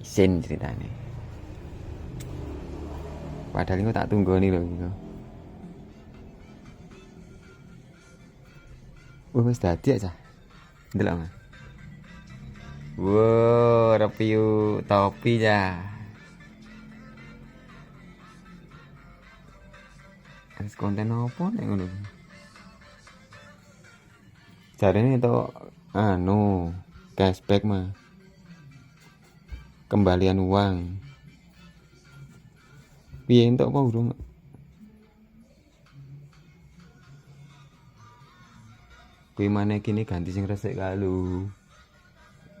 isin ceritane. Padahal iku tak tunggoni lho iku. Wis dadi aja. Ndelok Mas. Wow, review topi ya. Ada konten apa nek ngono? Jarene itu anu cashback mah. Kembalian uang. Piye entuk apa urung? Kuwi maneh kini ganti sing resik kalu.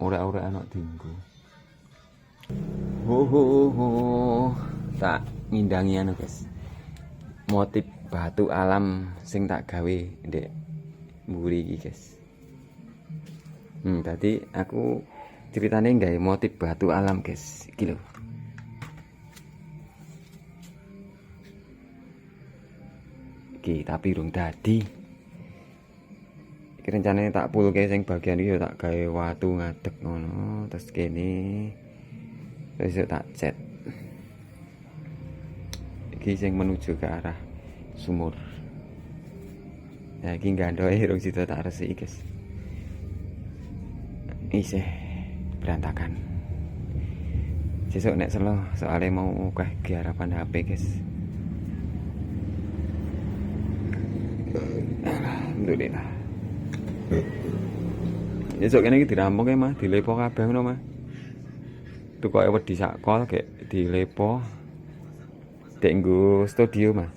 Ora-ora anak dinggo. Tak ngindangi anu, guys. Motif batu alam sing tak gawe ndek mburi iki, guys. Tadi aku ceritane gawe motif batu alam, guys. Iki lho. Iki tapi rung dadi. Iki rencanane tak pulke sing bagian iki tak gawe watu ngadeg ngono, terus kene terus tak cat. Iki sing menuju ke arah sumur. Ya iki gandoe rung sida tak resiki, guys. Isih berantakan. Sesuk nek selo soalnya mau akeh garapan HP, guys. Alhamdulillah. Esuk kene iki dirampung Mah, dilepo kabeh ngono Mah. Tukoke wedi sak kol gek dilepo. Dek nggo studio Mah.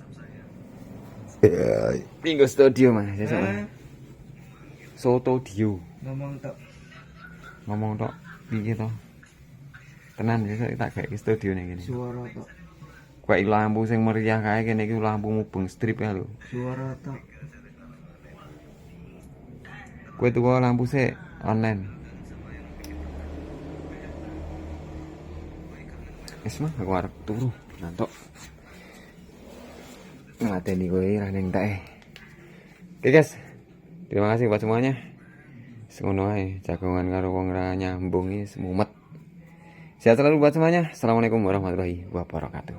Nggo studio Mah, sesuk Mah. Soto dio. Ngomong tok piye to? Tenan sesuk tak gawe studio ning kene. Suara tok. Kuwi lampu sing meriah kae kene iki lampu mubeng strip ya lho. Suara tok. Kue tuwa lampu sik online. Wis mah aku arep turu nantok. Mateni kowe ra ning tak. Oke guys. Terima kasih buat semuanya. Semono ae jagongan karo wong ra nyambung iki semumet. Sehat selalu buat semuanya. Assalamualaikum warahmatullahi wabarakatuh.